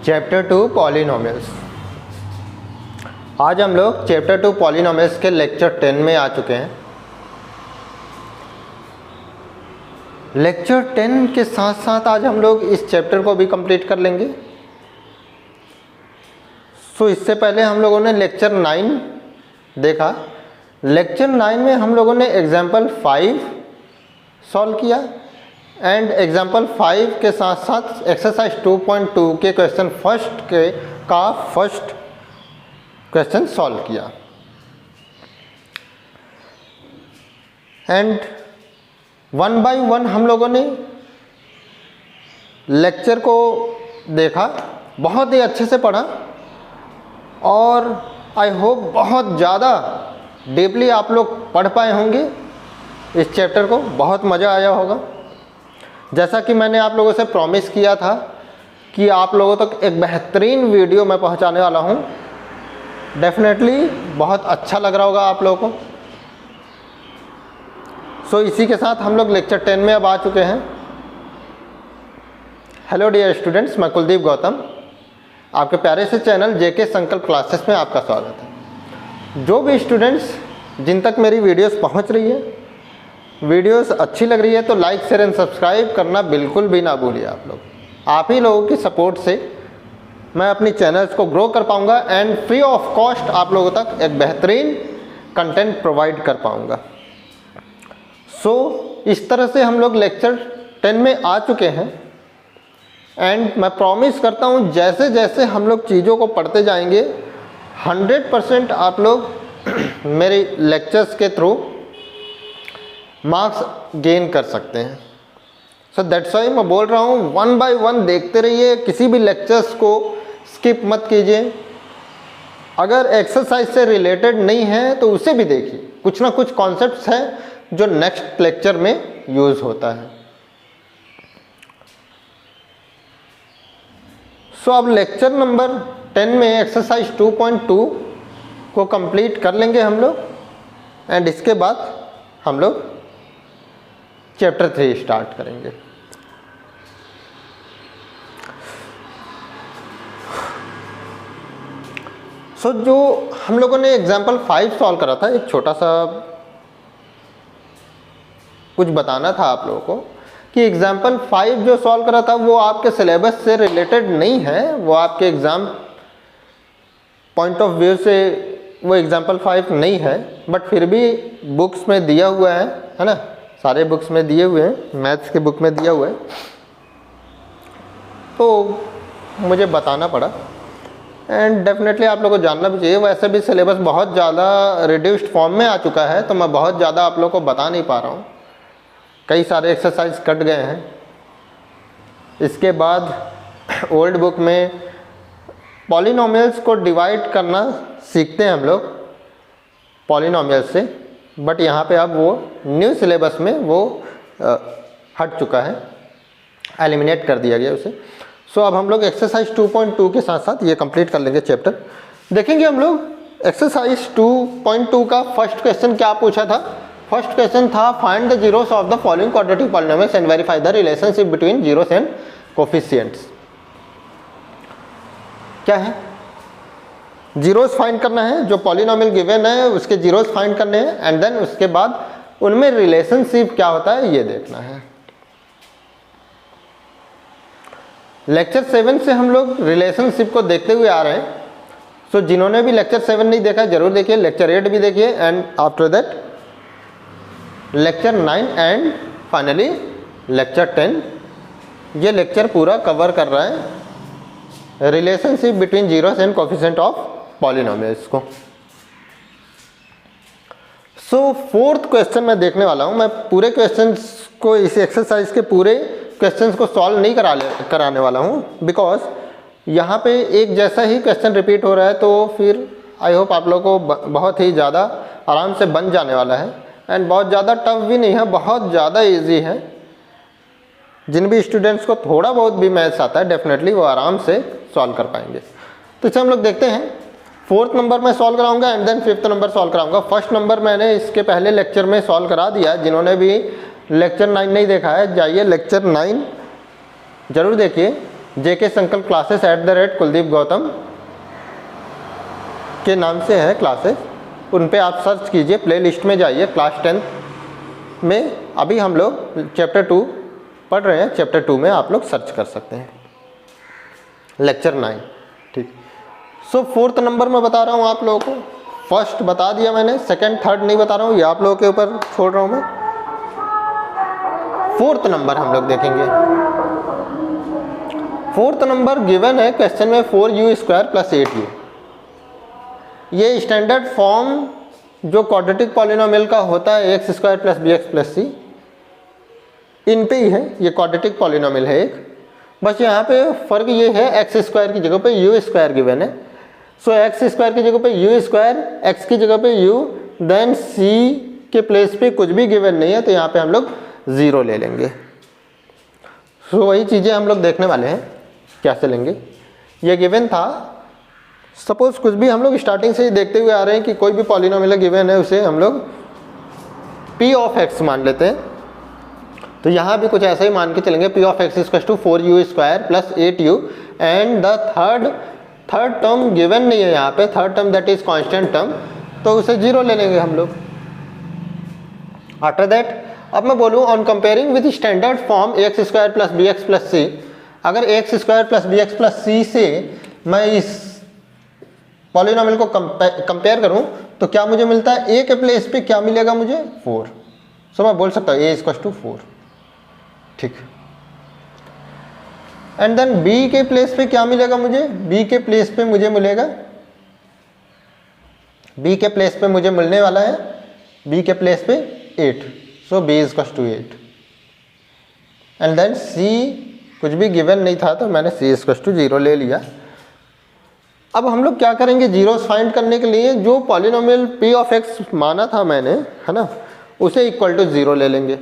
Chapter 2 polynomials. आज हम लोग चैप्टर 2 पॉलिनोमियल्स के लेक्चर 10 में आ चुके हैं। लेक्चर 10 के साथ साथ आज हम लोग इस चैप्टर को भी कंप्लीट कर लेंगे। इससे पहले हम लोगों ने लेक्चर 9 देखा। लेक्चर 9 में हम लोगों ने एग्जाम्पल 5 सॉल्व किया एंड एग्जाम्पल 5 के साथ साथ एक्सरसाइज 2.2 के क्वेश्चन फर्स्ट क्वेश्चन सॉल्व किया एंड वन बाय वन हम लोगों ने लेक्चर को देखा, बहुत ही अच्छे से पढ़ा और आई होप बहुत ज़्यादा डीपली आप लोग पढ़ पाए होंगे इस चैप्टर को। बहुत मज़ा आया होगा। जैसा कि मैंने आप लोगों से प्रॉमिस किया था कि आप लोगों तक एक बेहतरीन वीडियो मैं पहुंचाने वाला हूं। डेफिनेटली बहुत अच्छा लग रहा होगा आप लोगों को। इसी के साथ हम लोग लेक्चर 10 में अब आ चुके हैं। हेलो डियर स्टूडेंट्स, मैं कुलदीप गौतम, आपके प्यारे से चैनल जेके संकल्प क्लासेस में आपका स्वागत है। जो भी स्टूडेंट्स जिन तक मेरी वीडियोस पहुंच रही है, वीडियोस अच्छी लग रही है तो लाइक शेयर एंड सब्सक्राइब करना बिल्कुल भी ना भूलिए। आप ही लोगों की सपोर्ट से मैं अपनी चैनल्स को ग्रो कर पाऊंगा एंड फ्री ऑफ कॉस्ट आप लोगों तक एक बेहतरीन कंटेंट प्रोवाइड कर पाऊंगा। इस तरह से हम लोग लेक्चर 10 में आ चुके हैं एंड मैं प्रॉमिस करता हूं जैसे जैसे हम लोग चीज़ों को पढ़ते जाएंगे 100% आप लोग मेरे लेक्चर्स के थ्रू मार्क्स गेन कर सकते हैं। दैट्स वाई मैं बोल रहा हूँ वन बाय वन देखते रहिए, किसी भी लेक्चर्स को स्किप मत कीजिए। अगर एक्सरसाइज से रिलेटेड नहीं है तो उसे भी देखिए, कुछ ना कुछ कॉन्सेप्ट्स हैं जो नेक्स्ट लेक्चर में यूज़ होता है। अब लेक्चर नंबर 10 में एक्सरसाइज 2.2 को कंप्लीट कर लेंगे हम लोग एंड इसके बाद हम लोग चैप्टर 3 स्टार्ट करेंगे। जो हम लोगों ने एग्जाम्पल 5 सॉल्व करा था, एक छोटा सा कुछ बताना था आप लोगों को कि एग्जाम्पल 5 जो सॉल्व करा था वो आपके सिलेबस से रिलेटेड नहीं है, वो आपके एग्ज़ाम पॉइंट ऑफ व्यू से वो एग्जाम्पल 5 नहीं है, बट फिर भी बुक्स में दिया हुआ है ना, सारे बुक्स में दिए हुए हैं, मैथ्स के बुक में दिया हुआ है, तो मुझे बताना पड़ा एंड डेफिनेटली आप लोगों को जानना भी चाहिए। वैसे भी सिलेबस बहुत ज़्यादा रिड्यूस्ड फॉर्म में आ चुका है तो मैं बहुत ज़्यादा आप लोगों को बता नहीं पा रहा हूँ, कई सारे एक्सरसाइज कट गए हैं। इसके बाद ओल्ड बुक में पॉलिनोमियल्स को डिवाइड करना सीखते हैं हम लोग पॉलिनोमियल्स से, बट यहाँ पे अब वो न्यू सिलेबस में वो हट चुका है, एलिमिनेट कर दिया गया उसे। अब हम लोग एक्सरसाइज 2.2 के साथ साथ ये कंप्लीट कर लेंगे चैप्टर। देखेंगे हम लोग एक्सरसाइज 2.2 का फर्स्ट क्वेश्चन क्या पूछा था। फर्स्ट क्वेश्चन था find the zeros of the following quadratic polynomials and verify the relationship between zeros and coefficients. क्या है, जीरोस फाइंड करना है, जो पॉलिनोमियल गिवन है उसके जीरोस फाइंड करने हैं एंड देन उसके बाद उनमें रिलेशनशिप क्या होता है ये देखना है। लेक्चर 7 से हम लोग रिलेशनशिप को देखते हुए आ रहे हैं। जिन्होंने भी लेक्चर 7 नहीं देखा जरूर देखिए, लेक्चर 8 भी देखिए and after that lecture 9 and finally lecture 10। ये लेक्चर पूरा कवर कर रहा है relationship between zeros and coefficient of polynomials को। फोर्थ क्वेश्चन मैं देखने वाला हूँ। मैं पूरे क्वेश्चंस को, इस एक्सरसाइज के पूरे क्वेश्चंस को सॉल्व नहीं कराने वाला हूँ, बिकॉज यहाँ पे एक जैसा ही क्वेश्चन रिपीट हो रहा है, तो फिर आई होप आप लोगों को बहुत ही ज़्यादा आराम से बन जाने वाला है एंड बहुत ज़्यादा टफ भी नहीं है, बहुत ज़्यादा इजी है। जिन भी स्टूडेंट्स को थोड़ा बहुत भी मैथ्स आता है डेफिनेटली वो आराम से सॉल्व कर पाएंगे। तो इसे हम लोग देखते हैं। फोर्थ नंबर मैं सॉल्व कराऊंगा and then fifth number solve कराऊंगा। फर्स्ट नंबर मैंने इसके पहले लेक्चर में सॉल्व करा दिया। जिन्होंने भी लेक्चर 9 नहीं देखा है जाइए लेक्चर 9 जरूर देखिए JK संकल्प क्लासेस @कुलदीप गौतम के नाम से है क्लासेस, उन पे आप सर्च कीजिए, प्ले लिस्ट में जाइए। क्लास 10 में अभी हम लोग चैप्टर 2 पढ़ रहे हैं, चैप्टर 2 में आप लोग सर्च कर सकते हैं, लेक्चर 9। ठीक, सो 4th नंबर में बता रहा हूँ आप लोगों को। फर्स्ट बता दिया मैंने, सेकंड थर्ड नहीं बता रहा हूँ, ये आप लोगों के ऊपर छोड़ रहा हूँ मैं। 4th नंबर हम लोग देखेंगे। 4th नंबर गिवन है क्वेश्चन में 4u² + 8u। ये स्टैंडर्ड फॉर्म जो क्वाड्रेटिक पॉलिनोमियल का होता है x² + bx + c, इन पे ही है, ये क्वाड्रेटिक पॉलिनोमियल है एक। बस यहाँ पे फ़र्क ये है x² की जगह पे u² गिवन है। सो x² की जगह पे u², x की जगह पे u, देन c के प्लेस पे कुछ भी गिवन नहीं है, तो यहाँ पे हम लोग 0 ले लेंगे। सो वही चीज़ें हम लोग देखने वाले हैं, कैसे लेंगे। ये गिवन था, सपोज कुछ भी हम लोग स्टार्टिंग से ही देखते हुए आ रहे हैं कि कोई भी पॉलिनोमियल गिवन है, उसे हम लोग p(x) मान लेते हैं। तो यहाँ भी कुछ ऐसा ही मान के चलेंगे, p(x) = 4u² + 8u, and the third term given नहीं है यहाँ पे, third term that is constant term, तो उसे 0 ले लेंगे हम लोग। आफ्टर दैट अब मैं बोलूँ on comparing with standard form x² + bx + c, अगर x² + bx + c से मैं इस पॉलिनोमियल को कंपेयर करूं तो क्या मुझे मिलता है, a के प्लेस पे क्या मिलेगा मुझे, 4। सो मैं बोल सकता हूँ a = 4। ठीक, एंड देन b के प्लेस पे क्या मिलेगा मुझे, b के प्लेस पे मुझे मिलेगा, b के प्लेस पे मुझे मिलने वाला है, b के प्लेस पे 8। सो b = 8। एंड देन c कुछ भी गिवन नहीं था, तो मैंने c = 0 ले लिया। अब हम लोग क्या करेंगे, जीरोस फाइंड करने के लिए जो पॉलिनोमियल p(x) माना था मैंने, है ना, उसे इक्वल टू 0 ले लेंगे।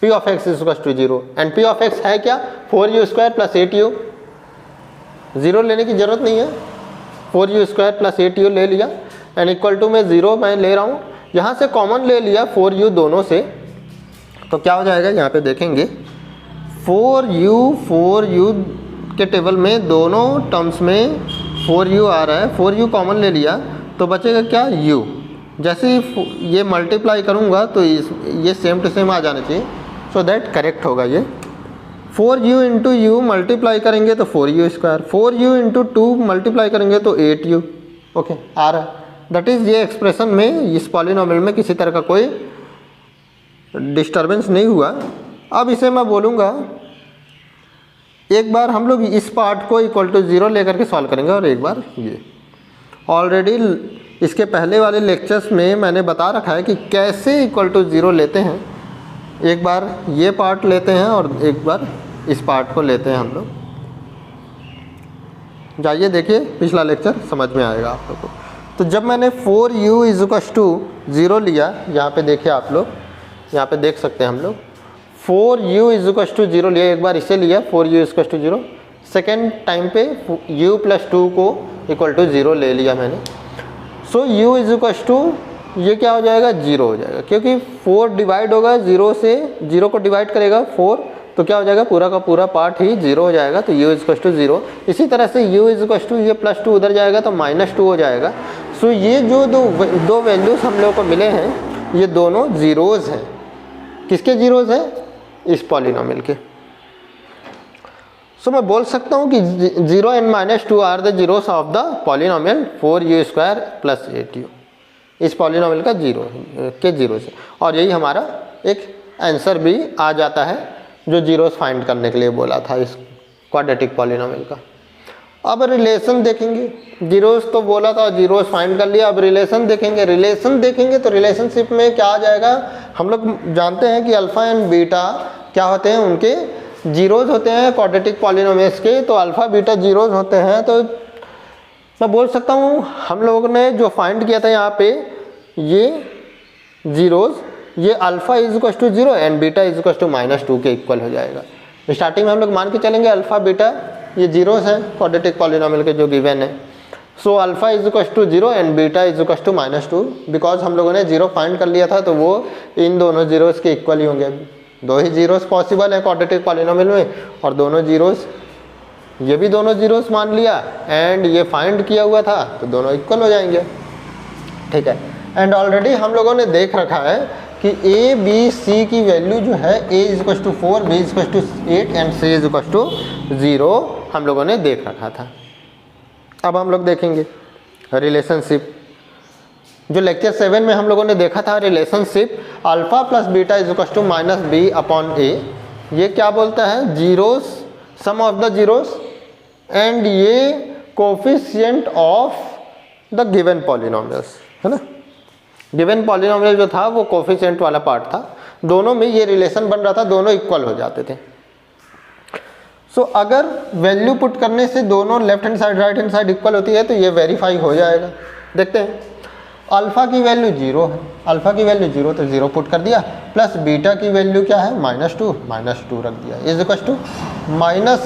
p(x) = 0 एंड p(x) है क्या, 4u² + 8u। 0 लेने की जरूरत नहीं है, 4u² + 8u ले लिया, एंड इक्वल टू में 0 मैं ले रहा हूँ। यहाँ से कॉमन ले लिया 4u दोनों से, तो क्या हो जाएगा, यहाँ पे देखेंगे 4u के टेबल में दोनों टर्म्स में 4u आ रहा है, 4u कॉमन ले लिया तो बचेगा क्या, u। जैसे ही ये मल्टीप्लाई करूँगा तो ये सेम टू सेम आ जाना चाहिए, सो दैट करेक्ट होगा। ये 4u × u मल्टीप्लाई करेंगे तो 4u², 4u × 2 मल्टीप्लाई करेंगे तो 8u। ओके, आ रहा है। दैट इज़ ये एक्सप्रेशन में, इस पॉलिनोमियल में किसी तरह का कोई डिस्टर्बेंस नहीं हुआ। अब इसे मैं बोलूँगा, एक बार हम लोग इस पार्ट को इक्वल टू 0 लेकर के सॉल्व करेंगे, और एक बार ये। ऑलरेडी इसके पहले वाले लेक्चर्स में मैंने बता रखा है कि कैसे इक्वल टू 0 लेते हैं। एक बार ये पार्ट लेते हैं और एक बार इस पार्ट को लेते हैं हम लोग। जाइए देखिए पिछला लेक्चर, समझ में आएगा आप लोग को। तो जब मैंने 4u = 0 लिया, यहाँ पे देखिए आप लोग, यहाँ पे देख सकते हैं हम लोग 4u = 0 लिया, एक बार इसे लिया 4u = 0, सेकेंड टाइम पे u + 2 को इक्वल टू 0 ले लिया मैंने। सो u = ये क्या हो जाएगा, 0 हो जाएगा, क्योंकि 4 डिवाइड होगा 0 से, 0 को डिवाइड करेगा 4, तो क्या हो जाएगा, पूरा का पूरा पार्ट ही 0 हो जाएगा, तो u = 0। इसी तरह से u = ये +2 उधर जाएगा तो -2 हो जाएगा। सो ये जो दो वैल्यूज हम लोगों को मिले हैं, ये दोनों जीरोज़ हैं। किसके जीरोज़ हैं, इस पॉलिनोमियल के। सो मैं बोल सकता हूँ कि 0 and -2 are the zeros of the polynomial 4u² + 8u। इस पॉलिनोमियल का जीरो से, और यही हमारा एक आंसर भी आ जाता है जो जीरोस फाइंड करने के लिए बोला था इस क्वाड्रेटिक पॉलिनोमियल का। अब रिलेशन देखेंगे, जीरोस तो बोला था, जीरोस फाइंड कर लिया। अब रिलेशन देखेंगे, तो रिलेशनशिप में क्या आ जाएगा, हम लोग जानते हैं कि अल्फ़ा एंड बीटा क्या होते हैं, उनके जीरोज़ होते हैं क्वाड्रेटिक पॉलिनोमियल्स के। तो अल्फ़ा बीटा जीरोज़ होते हैं, तो मैं बोल सकता हूँ हम लोगों ने जो फाइंड किया था यहाँ पे, ये जीरोज़, ये अल्फ़ा = 0 एंड बीटा = -2 के इक्वल हो जाएगा। स्टार्टिंग में हम लोग मान के चलेंगे अल्फ़ा बीटा ये जीरोज़ हैं क्वाड्रेटिक पॉलिनोमियल के जो गिवन है। सो अल्फ़ा = 0 एंड बीटा = -2, बिकॉज हम लोगों ने 0 फाइंड कर लिया था, तो वो इन दोनों जीरोज़ के इक्वल ही होंगे। दो ही जीरोज़ पॉसिबल है क्वाड्रेटिक पॉलिनोमियल में, और दोनों जीरोज़ ये भी दोनों जीरोस मान लिया एंड ये फाइंड किया हुआ था तो दोनों इक्वल हो जाएंगे, ठीक है। एंड ऑलरेडी हम लोगों ने देख रखा है कि ए बी सी की वैल्यू जो है a equal to 4, b equal to 8 and c equal to 0 हम लोगों ने देख रखा था। अब हम लोग देखेंगे रिलेशनशिप जो लेक्चर 7 में हम लोगों ने देखा था, relationship alpha plus beta equal to minus B upon A. ये क्या बोलता है, zeros, sum of the zeros and ये coefficient of the given polynomials, है ना। गिवन पॉलिनोमियल जो था वो कोफिशिएंट वाला पार्ट था, दोनों में ये रिलेशन बन रहा था, दोनों इक्वल हो जाते थे। सो अगर वैल्यू पुट करने से दोनों left hand side right hand side equal होती है तो ये वेरीफाई हो जाएगा। देखते हैं, अल्फा की वैल्यू 0 है, अल्फा की वैल्यू 0 तो 0 पुट कर दिया, प्लस बीटा की वैल्यू क्या है -2 रख दिया, is equal to minus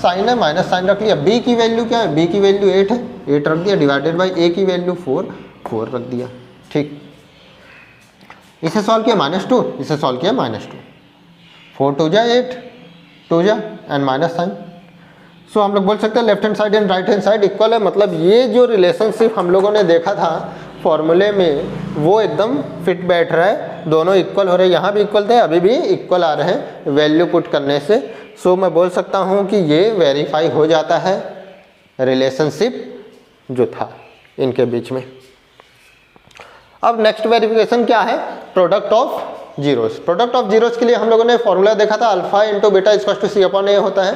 sign है, माइनस साइन रख लिया। बी की वैल्यू क्या है, बी की वैल्यू 8 है, 8 रख दिया, डिवाइडेड बाई ए की वैल्यू 4 रख दिया, ठीक। इसे सॉल्व किया -2, इसे सॉल्व किया -2, 4 2 जा 8, 2 जा एंड माइनस साइन। सो हम लोग बोल सकते हैं left hand side and right hand side equal है, मतलब ये जो रिलेशनशिप हम लोगों ने देखा था फॉर्मूले में वो एकदम फिट बैठ रहा है, दोनों इक्वल हो रहे हैं, यहाँ भी इक्वल थे, अभी भी इक्वल आ रहे हैं वैल्यू पुट करने से। सो मैं बोल सकता हूँ कि ये वेरीफाई हो जाता है रिलेशनशिप जो था इनके बीच में। अब नेक्स्ट वेरिफिकेशन क्या है, product of zeros. Product of zeros के लिए हम लोगों ने फॉर्मूला देखा था, alpha into beta equal to C upon A होता है,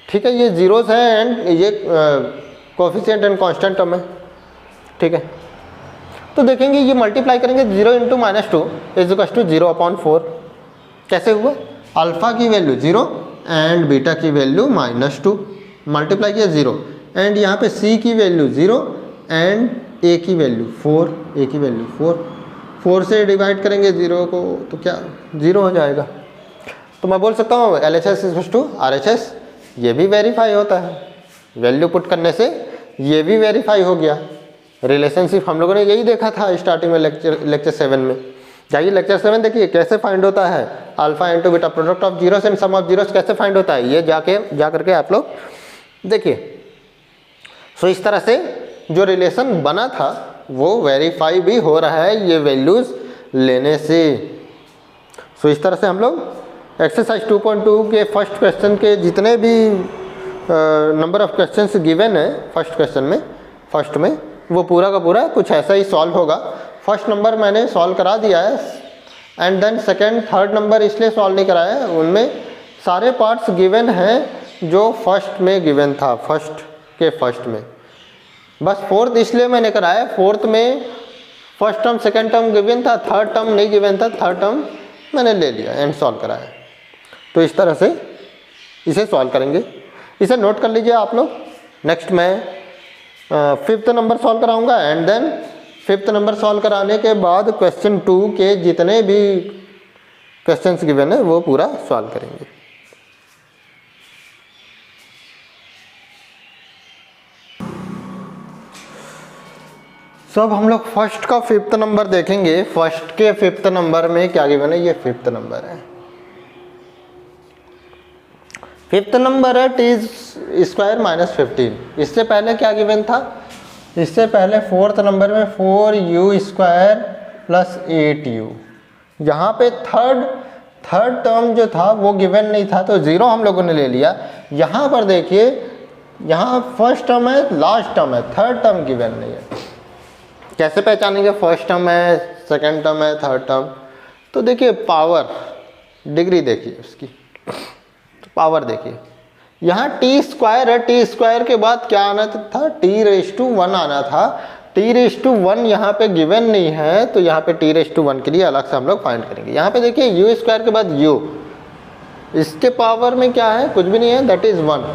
ठीक है। ये जीरोस है एंड ये कोफिशिएंट एंड कांस्टेंट टर्म है, ठीक है। तो देखेंगे ये मल्टीप्लाई करेंगे 0 into -2 is equal to 0 upon 4। कैसे हुआ, अल्फा की वैल्यू 0 एंड बीटा की वैल्यू -2, मल्टीप्लाई किया 0 एंड यहाँ पे c की वैल्यू 0 एंड a की वैल्यू 4, a की वैल्यू 4 से डिवाइड करेंगे 0 को तो क्या 0 हो जाएगा। तो मैं बोल सकता हूँ LHS इज टू RHS, ये भी वेरीफाई होता है, वैल्यू पुट करने से ये भी वेरीफाई हो गया। रिलेशनशिप हम लोगों ने यही देखा था स्टार्टिंग में लेक्चर 7 में। जाइए लेक्चर 7 देखिए कैसे फाइंड होता है alpha into beta, product of zeros and sum of zeros कैसे फाइंड होता है, ये जा करके आप लोग देखिए। सो इस तरह से जो रिलेशन बना था वो वेरीफाई भी हो रहा है ये वैल्यूज़ लेने से। सो इस तरह से हम लोग एक्सरसाइज 2.2 के फर्स्ट क्वेश्चन के जितने भी नंबर ऑफ क्वेश्चंस गिवन है फर्स्ट में वो पूरा का पूरा कुछ ऐसा ही सॉल्व होगा। फर्स्ट नंबर मैंने सॉल्व करा दिया है and then second third number इसलिए सॉल्व नहीं कराया है, उनमें सारे पार्ट्स गिवन हैं जो फर्स्ट में गिवन था, फर्स्ट में। बस फोर्थ इसलिए मैंने कराया, फोर्थ में first term second term given था, थर्ड टर्म नहीं गिवन था, थर्ड टर्म मैंने ले लिया एंड सॉल्व कराया। तो इस तरह से इसे सॉल्व करेंगे, इसे नोट कर लीजिए आप लोग। नेक्स्ट मैं फिफ्थ नंबर सॉल्व कराऊंगा and then fifth number solve कराने के बाद क्वेश्चन 2 के जितने भी क्वेश्चंस गिवन है वो पूरा सॉल्व करेंगे। सब हम लोग फर्स्ट का फिफ्थ नंबर देखेंगे। फर्स्ट के फिफ्थ नंबर में क्या गिवन है, ये फिफ्थ नंबर है। फिफ्थ नंबर है t² -15। इससे पहले क्या गिवन था, इससे पहले फोर्थ नंबर में 4u² + 8u। यहाँ पे थर्ड टर्म जो था वो गिवन नहीं था तो 0 हम लोगों ने ले लिया। यहाँ पर देखिए, यहाँ फर्स्ट टर्म है, लास्ट टर्म है, थर्ड टर्म गिवन नहीं है। कैसे पहचानेंगे फर्स्ट टर्म है, सेकंड टर्म है, थर्ड टर्म? तो देखिए पावर, डिग्री देखिए उसकी, तो पावर देखिए, यहाँ t² है, t² के बाद क्या आना था, t⁻1 आना था। t⁻1 यहाँ पे गिवन नहीं है तो यहाँ पे t⁻1 के लिए अलग से हम लोग फाइंड करेंगे। यहाँ पे देखिए u² के बाद u, इसके पावर में क्या है, कुछ भी नहीं है, दैट इज 1,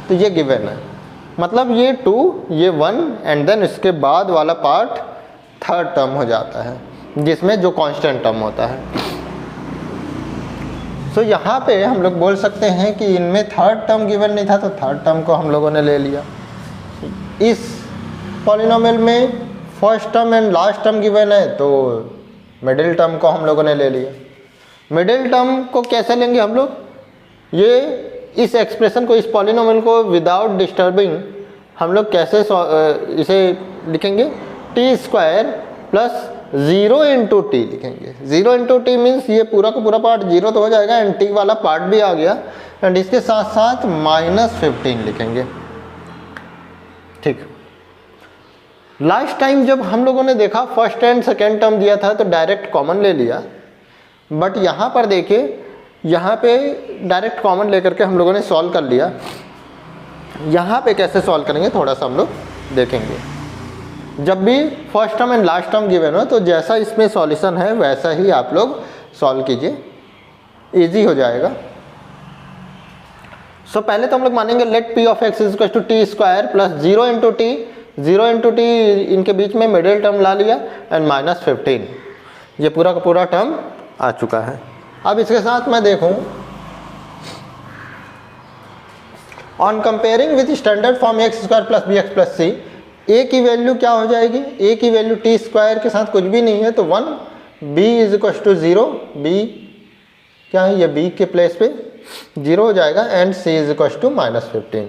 तो ये गिवन है। मतलब ये 2, ये 1 एंड देन इसके बाद वाला पार्ट थर्ड टर्म हो जाता है जिसमें जो कांस्टेंट टर्म होता है। सो यहाँ पे हम लोग बोल सकते हैं कि इनमें थर्ड टर्म गिवन नहीं था तो थर्ड टर्म को हम लोगों ने ले लिया। इस पॉलिनोमियल में first term and last term given है तो मिडिल टर्म को हम लोगों ने ले लिया। मिडिल टर्म को कैसे लेंगे हम लोग, ये इस एक्सप्रेशन को, इस पॉलिनोमियल को विदाउट डिस्टर्बिंग हम लोग कैसे इसे लिखेंगे, T square plus 0 into T लिखेंगे। 0 इंटू टी मीन्स ये पूरा का पूरा पार्ट 0 तो हो जाएगा एंड टी वाला पार्ट भी आ गया, एंड इसके साथ साथ -15 लिखेंगे। ठीक, लास्ट टाइम जब हम लोगों ने देखा फर्स्ट एंड सेकेंड टर्म दिया था तो डायरेक्ट कॉमन ले लिया, बट यहाँ पर देखिए यहाँ पे डायरेक्ट कॉमन लेकर के हम लोगों ने सॉल्व कर लिया। यहाँ पे कैसे सॉल्व करेंगे थोड़ा सा हम लोग देखेंगे। जब भी first term and last term given हो तो जैसा इसमें सॉल्यूशन है वैसा ही आप लोग सॉल्व कीजिए, इजी हो जाएगा। सो पहले तो हम लोग मानेंगे let p of x is equal to t square plus 0 into t, 0 into t इनके बीच में मिडिल टर्म ला लिया एंड -15, ये पूरा का पूरा टर्म आ चुका है। अब इसके साथ मैं देखूं on comparing with standard form X square plus B X plus C, A की वैल्यू क्या हो जाएगी, ए की वैल्यू टी स्क्वायर के साथ कुछ भी नहीं है तो 1, b is equal to 0, b क्या है ये बी के प्लेस पे 0 हो जाएगा and c is equal to -15।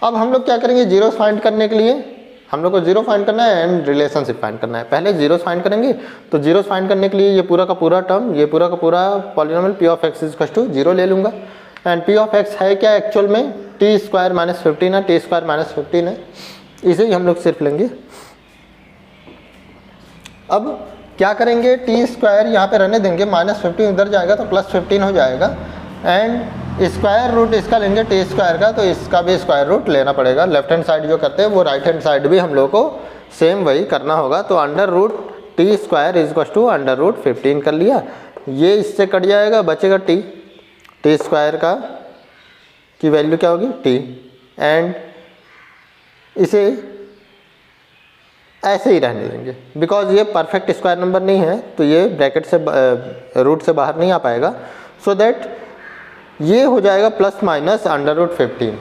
अब हम लोग क्या करेंगे, जीरो फाइंड करने के लिए हम लोग को जीरो फाइंड करना है एंड रिलेशनशिप फाइंड करना है। पहले जीरो फाइंड करेंगे तो जीरो फाइंड करने के लिए ये पूरा का पूरा टर्म, ये पूरा का पूरा polynomial p of x is equal to 0 ले लूँगा एंड पी ऑफ एक्स है क्या एक्चुअल में, टी स्क्वायर -15 है, टी स्क्वायर -15 है, इसे ही हम लोग सिर्फ लेंगे। अब क्या करेंगे, टी स्क्वायर यहाँ पे रहने देंगे, -15 इधर जाएगा तो +15 हो जाएगा एंड स्क्वायर रूट इसका लेंगे टी स्क्वायर का, तो इसका भी स्क्वायर रूट लेना पड़ेगा। लेफ्ट हैंड साइड जो करते हैं वो राइट हैंड साइड भी हम लोग को सेम वही करना होगा। तो under root t square is equal to under root 15 कर लिया, ये इससे कट जाएगा, बचेगा टी, टी स्क्वायर का की वैल्यू क्या होगी टी, एंड इसे ऐसे ही रहने देंगे बिकॉज ये परफेक्ट स्क्वायर नंबर नहीं है तो ये ब्रैकेट से रूट से बाहर नहीं आ पाएगा। सो दैट ये हो जाएगा ±√15।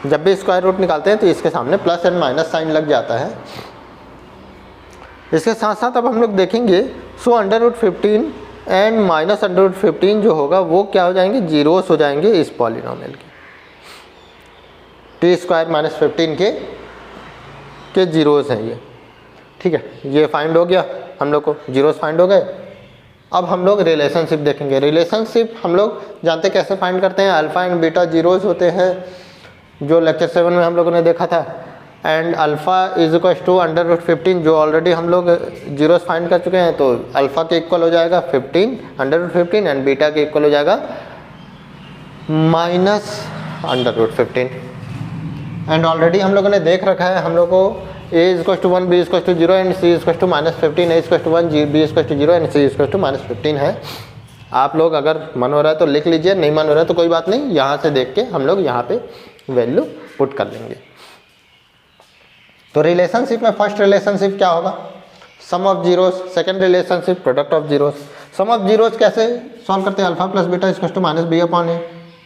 जब भी स्क्वायर रूट निकालते हैं तो इसके सामने प्लस एंड माइनस साइन लग जाता है। इसके साथ साथ अब हम लोग देखेंगे सो √15 एंड -√15 जो होगा वो क्या हो जाएंगे, जीरोस हो जाएंगे इस पॉलिनोमियल के, टी स्क्वायर -15 के जीरोस हैं ये। ठीक है, ये फाइंड हो गया, हम लोग को जीरोस फाइंड हो गए। अब हम लोग रिलेशनशिप देखेंगे। रिलेशनशिप हम लोग जानते कैसे फाइंड करते हैं, अल्फ़ा एंड बीटा जीरोस होते हैं जो लेक्चर 7 में हम लोगों ने देखा था, and alpha is equal to √15 जो ऑलरेडी हम लोग जीरोस फाइंड कर चुके हैं, तो अल्फ़ा के इक्वल हो जाएगा 15 √15 एंड बीटा के इक्वल हो जाएगा -√15। एंड ऑलरेडी हम लोगों ने देख रखा है, हम लोग को a is equal to 1, b is equal to 0 and c is equal to -15, a is equal to 1, b is equal to 0 and c is equal to -15 है। आप लोग अगर मन हो रहा है तो लिख लीजिए, नहीं मन हो रहा है तो कोई बात नहीं, यहाँ से देख के हम लोग यहाँ पे वैल्यू पुट कर लेंगे। तो रिलेशनशिप में फर्स्ट रिलेशनशिप क्या होगा, sum of zeros, second relationship product of zeros. Sum of zeros कैसे सॉल्व करते हैं, alpha plus beta is equal to -b/a,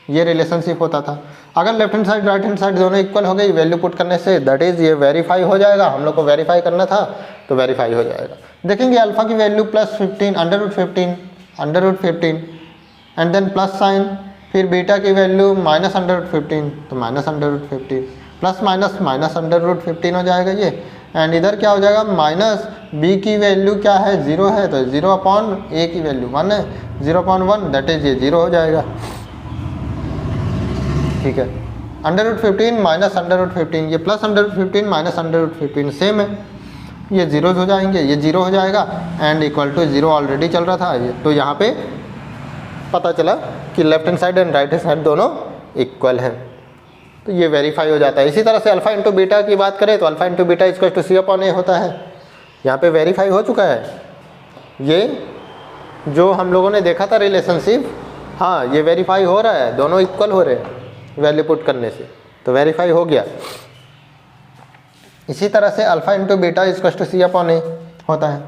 ये रिलेशनशिप होता था। अगर left hand side right hand side दोनों इक्वल हो गई वैल्यू पुट करने से, दैट इज ये वेरीफाई हो जाएगा। हम लोग को वेरीफाई करना था तो वेरीफाई हो जाएगा। देखेंगे अल्फा की value +15 √15 and then plus sign, फिर बीटा की वैल्यू -√15 तो -√15 प्लस माइनस -√15 हो जाएगा ये, एंड इधर क्या हो जाएगा माइनस बी की वैल्यू क्या है 0 है तो 0/a की वैल्यू 1 है, 0/1 दैट इज ये 0 हो जाएगा। ठीक है, √15 -√15 ये +√15 -√15 सेम है, ये जीरोज हो जाएंगे, ये 0 हो जाएगा एंड इक्वल टू 0 ऑलरेडी चल रहा था ये, तो यहाँ पे पता चला कि left hand side and right hand side दोनों इक्वल हैं, तो ये वेरीफाई हो जाता है। इसी तरह से अल्फा इंटू बीटा की बात करें तो alpha into beta equal to c/a होता है, यहाँ पे वेरीफाई हो चुका है। ये जो हम लोगों ने देखा था रिलेशनशिप, हाँ ये वेरीफाई हो रहा है, दोनों इक्वल हो रहे हैं वैल्यू पुट करने से, तो वेरीफाई हो गया। इसी तरह से alpha into beta equal to c/a होता है।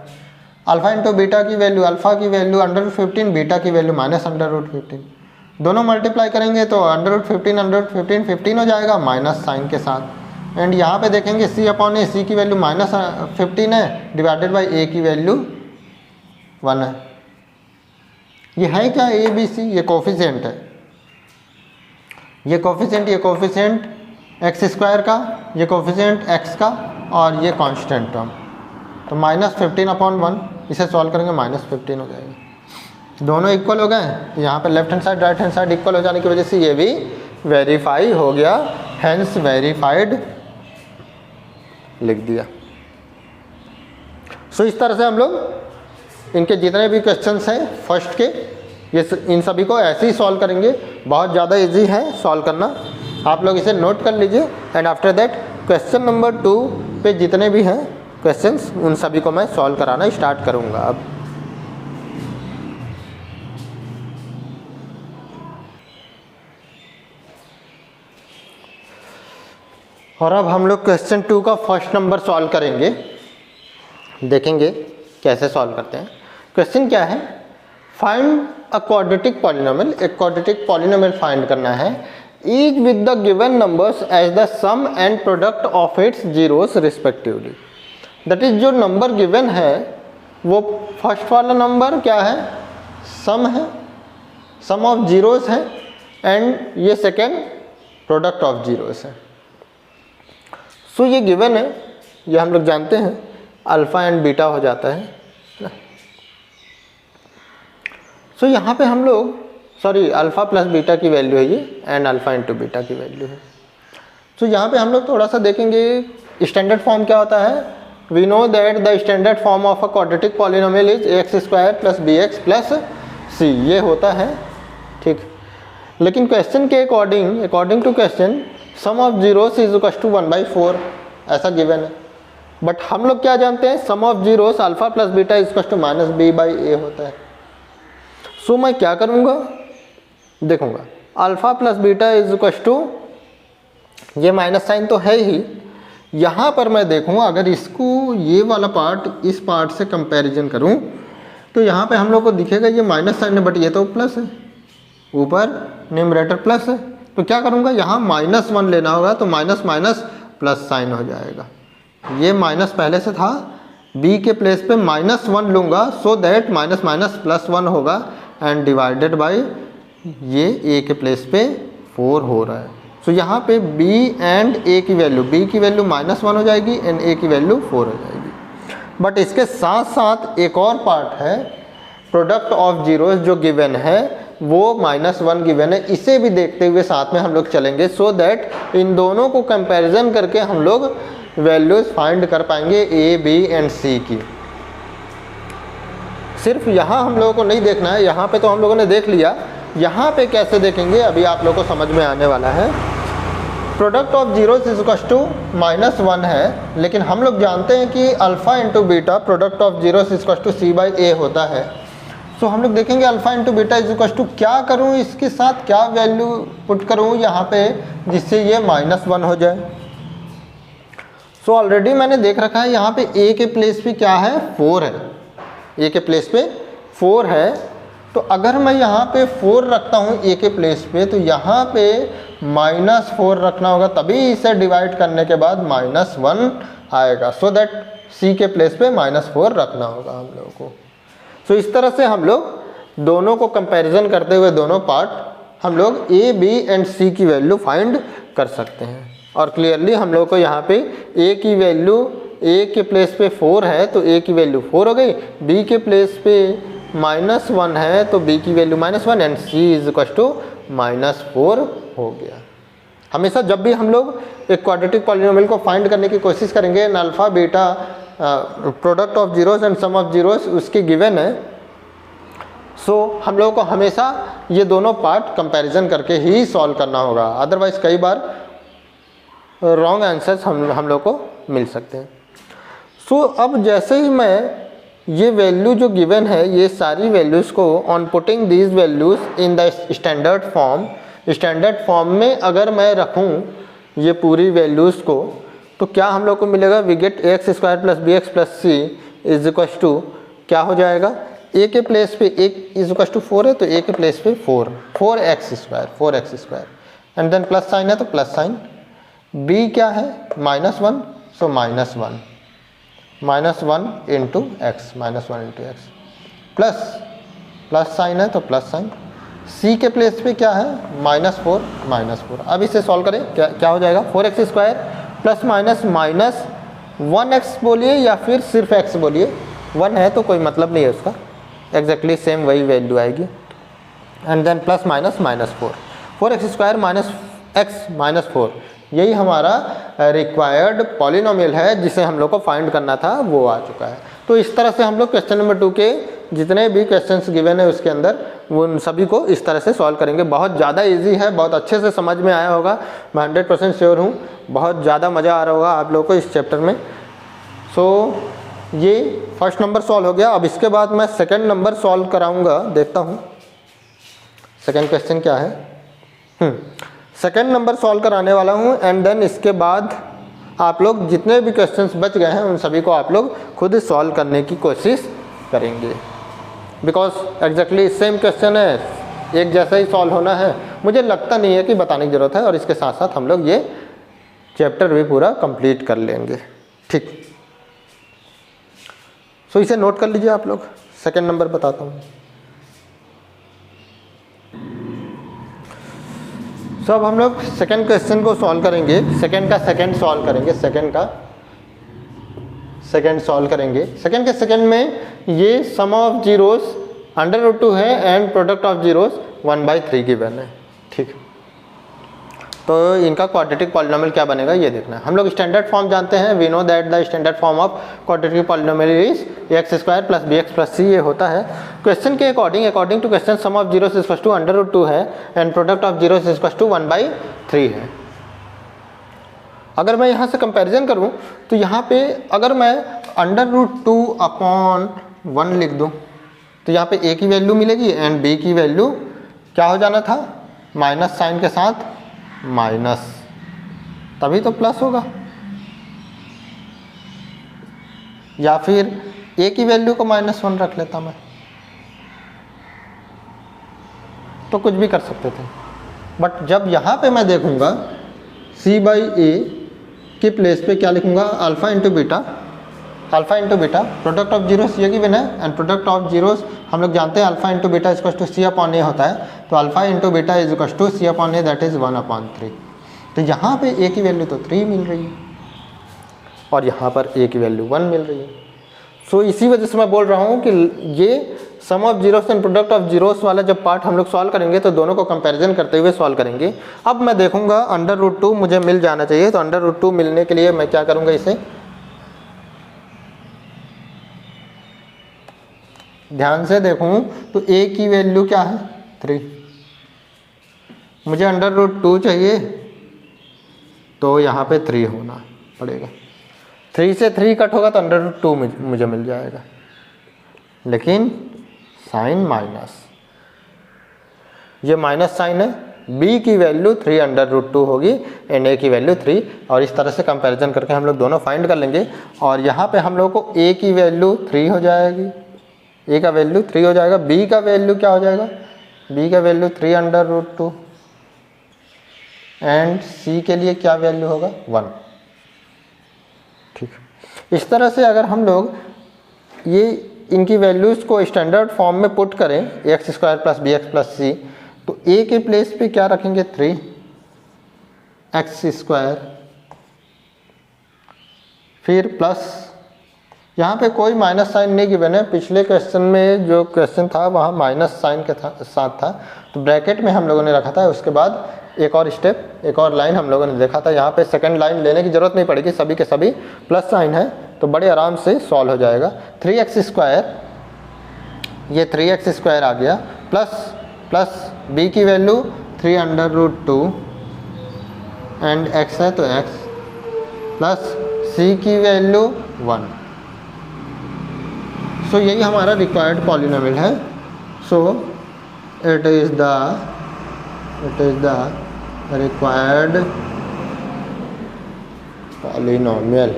अल्फा इंटू बीटा की वैल्यू, अल्फा की वैल्यू √15, बीटा की वैल्यू -√15, दोनों मल्टीप्लाई करेंगे तो √15 15 हो जाएगा माइनस साइन के साथ। एंड यहाँ पे देखेंगे c/a, c की वैल्यू -15 है डिवाइडेड बाई a की वैल्यू 1 है। ये है क्या a b c, ये कोफिशिएंट है, ये कोफिशिएंट एक्स स्क्वायर का, ये कोफिशिएंट एक्स का और ये कांस्टेंट टर्म, तो -15/1 इसे सॉल्व करेंगे -15 हो जाएगा। दोनों इक्वल हो गए, तो यहाँ पे left hand side right hand side equal हो जाने की वजह से ये भी वेरीफाई हो गया, हेंस वेरीफाइड लिख दिया। सो इस तरह से हम लोग इनके जितने भी क्वेश्चंस हैं फर्स्ट के, ये इन सभी को ऐसे ही सॉल्व करेंगे। बहुत ज़्यादा इजी है सॉल्व करना, आप लोग इसे नोट कर लीजिए। And after that question number 2 पे जितने भी हैं क्वेश्चंस उन सभी को मैं सॉल्व कराना स्टार्ट करूँगा अब। और अब हम लोग क्वेश्चन 2 का फर्स्ट नंबर सॉल्व करेंगे, देखेंगे कैसे सॉल्व करते हैं। क्वेश्चन क्या है, फाइंड अ क्वाड्रेटिक पॉलिनोमियल, एक क्वाड्रेटिक पॉलिनोमियल फाइंड करना है, each with the given numbers as the sum and product of its zeros respectively. That is जो नंबर गिवन है वो फर्स्ट वाला नंबर क्या है, सम है, सम ऑफ जीरोस है, एंड ये सेकेंड प्रोडक्ट ऑफ जीरोस है। सो ये गिवन है, ये हम लोग जानते हैं अल्फ़ा एंड बीटा हो जाता है ना। सो यहाँ पे हम लोग अल्फ़ा प्लस बीटा की वैल्यू है ये, एंड अल्फ़ा इंटू बीटा की वैल्यू है। सो यहाँ पे हम लोग थोड़ा सा देखेंगे स्टैंडर्ड फॉर्म क्या होता है। We know that the standard form of a quadratic polynomial is ax² + bx + c, ये होता है ठीक। लेकिन क्वेश्चन के according to question sum of zeros is equal to 1/4 ऐसा गिवन है। बट हम लोग क्या जानते हैं, sum of zeros alpha plus beta is equal to -b/a होता है। सो मैं क्या करूँगा, देखूँगा alpha plus beta is equal to, ये माइनस साइन तो है ही, यहाँ पर मैं देखूँ अगर इसको ये वाला पार्ट इस पार्ट से कंपैरिजन करूँ तो यहाँ पे हम लोग को दिखेगा ये माइनस साइन है, बट ये तो प्लस है, ऊपर न्यूमरेटर प्लस है। तो क्या करूँगा, यहाँ -1 लेना होगा, तो माइनस माइनस प्लस साइन हो जाएगा। ये माइनस पहले से था, b के प्लेस पे -1 लूँगा, सो दैट माइनस माइनस +1 होगा, एंड डिवाइडेड बाय ये a के प्लेस पे 4 हो रहा है। सो यहाँ पे b एंड a की वैल्यू, b की वैल्यू -1 हो जाएगी एंड a की वैल्यू 4 हो जाएगी। बट इसके साथ साथ एक और पार्ट है, प्रोडक्ट ऑफ जीरोस जो गिवन है वो -1 गिवन है, इसे भी देखते हुए साथ में हम लोग चलेंगे, सो दैट इन दोनों को कंपैरिजन करके हम लोग वैल्यूज फाइंड कर पाएंगे a, b एंड c की। सिर्फ यहाँ हम लोगों को नहीं देखना है, यहाँ पे तो हम लोगों ने देख लिया, यहाँ पे कैसे देखेंगे अभी आप लोगों को समझ में आने वाला है। Product of zeros is equal to -1 है, लेकिन हम लोग जानते हैं कि alpha into beta product of zeros is equal to c/a होता है। सो हम लोग देखेंगे alpha into beta is equal to, क्या करूँ इसके साथ, क्या वैल्यू पुट करूँ यहाँ पे जिससे ये -1 हो जाए। सो ऑलरेडी मैंने देख रखा है यहाँ पे a के प्लेस पे क्या है, 4 है, a के प्लेस पे 4 है। तो अगर मैं यहाँ पे 4 रखता हूँ a के प्लेस पे, तो यहाँ पे -4 रखना होगा, तभी इसे डिवाइड करने के बाद -1 आएगा। सो दैट c के प्लेस पे -4 रखना होगा हम लोगों को। सो इस तरह से हम लोग दोनों को कंपैरिजन करते हुए दोनों पार्ट हम लोग a, b एंड c की वैल्यू फाइंड कर सकते हैं। और क्लियरली हम लोग को यहाँ पे a की वैल्यू, a के प्लेस पे 4 है तो a की वैल्यू 4 हो गई, b के प्लेस पे -1 है तो b की value -1 and c is equal to -4 हो गया। हमेशा जब भी हम लोग एक क्वाड्रेटिक पॉलिनोमियल को फाइंड करने की कोशिश करेंगे, alpha beta product of zeros and sum of zeros उसकी गिवन है, सो हम लोगों को हमेशा ये दोनों पार्ट कंपैरिजन करके ही सॉल्व करना होगा, अदरवाइज कई बार रॉन्ग आंसर्स हम लोग को मिल सकते हैं। सो अब जैसे ही मैं ये वैल्यू जो गिवन है, ये सारी वैल्यूज़ को on putting these values in the standard form में अगर मैं रखूँ ये पूरी वैल्यूज़ को, तो क्या हम लोग को मिलेगा, we get ax² + bx + c is equal to क्या हो जाएगा, a के प्लेस पे 1 इज इक्वल टू 4 है तो a के प्लेस पे 4x² and then plus sign है तो प्लस साइन, b क्या है -1 सो -1 into x, -1 into x, plus sign है तो प्लस साइन, सी के प्लेस पे क्या है -4। अब इसे सॉल्व करें, क्या हो जाएगा 4x² plus minus minus 1x बोलिए या फिर सिर्फ x बोलिए, 1 है तो कोई मतलब नहीं है उसका, एग्जैक्टली सेम वही वैल्यू आएगी। And then plus minus -4, 4x² minus x -4, यही हमारा रिक्वायर्ड पॉलिनोमियल है जिसे हम लोग को फाइंड करना था, वो आ चुका है। तो इस तरह से हम लोग क्वेश्चन नंबर 2 के जितने भी क्वेश्चंस गिवन है उसके अंदर वो उन सभी को इस तरह से सॉल्व करेंगे। बहुत ज़्यादा इजी है, बहुत अच्छे से समझ में आया होगा, मैं 100% श्योर हूँ, बहुत ज़्यादा मज़ा आ रहा होगा आप लोगों को इस चैप्टर में। सो ये फर्स्ट नंबर सॉल्व हो गया। अब इसके बाद मैं सेकेंड नंबर सॉल्व कराऊँगा, देखता हूँ सेकेंड क्वेश्चन क्या है। सेकेंड नंबर सॉल्व कराने वाला हूँ एंड देन इसके बाद आप लोग जितने भी क्वेश्चंस बच गए हैं उन सभी को आप लोग खुद सॉल्व करने की कोशिश करेंगे, बिकॉज एग्जैक्टली सेम क्वेश्चन है, एक जैसा ही सॉल्व होना है। मुझे लगता नहीं है कि बताने की ज़रूरत है, और इसके साथ साथ हम लोग ये चैप्टर भी पूरा कंप्लीट कर लेंगे। ठीक, सो इसे नोट कर लीजिए आप लोग। सेकेंड नंबर बताता हूँ। सो अब हम लोग सेकेंड क्वेश्चन को सॉल्व करेंगे, सेकेंड का सेकेंड सॉल्व करेंगे, सेकेंड का सेकेंड सॉल्व करेंगे। सेकेंड के सेकेंड में ये सम ऑफ जीरोस √2 है and product of zeros 1/3 given है। ठीक, तो इनका क्वाड्रेटिक पॉलिनोमियल क्या बनेगा ये देखना है। हम लोग स्टैंडर्ड फॉर्म जानते हैं, we know that the standard form of quadratic polynomial is x² + bx + c, ये होता है। क्वेश्चन के according to question sum of zeros is √2 है and product of zeros is 1/3 है। अगर मैं यहाँ से कंपैरिजन करूँ तो यहाँ पे अगर मैं √2/1 लिख दूँ तो यहाँ पे a की वैल्यू मिलेगी एंड b की वैल्यू क्या हो जाना था, माइनस साइन के साथ माइनस, तभी तो प्लस होगा। या फिर a की वैल्यू को -1 रख लेता मैं, तो कुछ भी कर सकते थे। बट जब यहाँ पे मैं देखूँगा c/a की प्लेस पे क्या लिखूँगा, alpha into beta, product of zeros ये गिवन है एंड प्रोडक्ट ऑफ जीरोस हम लोग जानते हैं alpha into beta is to c/a होता है, तो alpha into beta is to c/a, that is 1/3। तो यहाँ पे a की वैल्यू तो 3 मिल रही है और यहाँ पर a की वैल्यू 1 मिल रही है। सो इसी वजह से मैं बोल रहा हूँ कि ये sum of zeros and product of zeros वाला जब पार्ट हम लोग सॉल्व करेंगे तो दोनों को कंपैरिजन करते हुए सॉल्व करेंगे। अब मैं देखूंगा √2 मुझे मिल जाना चाहिए, तो √2 मिलने के लिए मैं क्या करूंगा, इसे ध्यान से देखूं तो a की वैल्यू क्या है 3, मुझे √2 चाहिए तो यहाँ पे 3 होना पड़ेगा। 3 से 3 कट होगा तो √2 मुझे मिल जाएगा, लेकिन साइन माइनस, ये माइनस साइन है, b की वैल्यू 3 √2 होगी एंड a की वैल्यू 3, और इस तरह से कंपैरिजन करके हम लोग दोनों फाइंड कर लेंगे। और यहाँ पे हम लोग को a की वैल्यू 3 हो जाएगी, a का वैल्यू 3 हो जाएगा, b का वैल्यू क्या हो जाएगा, b का वैल्यू 3 √2 एंड c के लिए क्या वैल्यू होगा 1। ठीक, इस तरह से अगर हम लोग ये इनकी वैल्यूज़ को स्टैंडर्ड फॉर्म में पुट करें x² + bx + c, तो a के प्लेस पे क्या रखेंगे 3x², फिर प्लस, यहाँ पे कोई माइनस साइन नहीं गिवन है, पिछले क्वेश्चन में जो क्वेश्चन था वहाँ माइनस साइन के साथ था, तो ब्रैकेट में हम लोगों ने रखा था। उसके बाद एक और स्टेप, एक और लाइन हम लोगों ने देखा था, यहाँ पे सेकंड लाइन लेने की ज़रूरत नहीं पड़ेगी, सभी के सभी प्लस साइन है तो बड़े आराम से सॉल्व हो जाएगा। 3x², ये 3x² आ गया, प्लस b की वैल्यू 3 √2 एंड x है तो x, प्लस c की वैल्यू 1। सो यही हमारा रिक्वायर्ड पॉलिनोमियल है। So it is the required polynomial,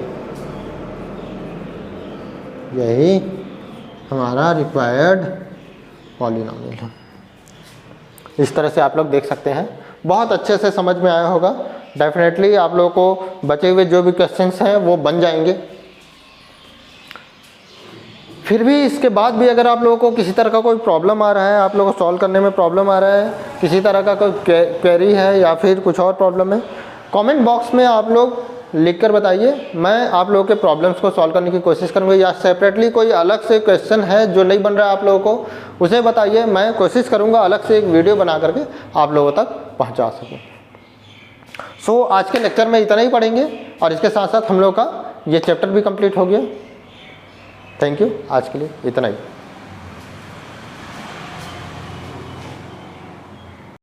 यही हमारा रिक्वायर्ड पॉलिनोमियल है। इस तरह से आप लोग देख सकते हैं, बहुत अच्छे से समझ में आया होगा। डेफिनेटली आप लोगों को बचे हुए जो भी क्वेश्चंस हैं वो बन जाएंगे। फिर भी इसके बाद भी अगर आप लोगों को किसी तरह का कोई प्रॉब्लम आ रहा है, आप लोगों को सॉल्व करने में प्रॉब्लम आ रहा है, किसी तरह का कोई क्वेरी है या फिर कुछ और प्रॉब्लम है, कमेंट बॉक्स में आप लोग लिख कर बताइए। मैं आप लोगों के प्रॉब्लम्स को सॉल्व करने की कोशिश करूँगा, या सेपरेटली कोई अलग से क्वेश्चन है जो नहीं बन रहा है आप लोगों को, उसे बताइए। मैं कोशिश करूँगा अलग से एक वीडियो बना करके आप लोगों तक पहुँचा सकूँ। सो आज के लेक्चर में इतना ही पढ़ेंगे और इसके साथ साथ हम लोग का ये चैप्टर भी कंप्लीट हो गया। थैंक यू, आज के लिए इतना ही।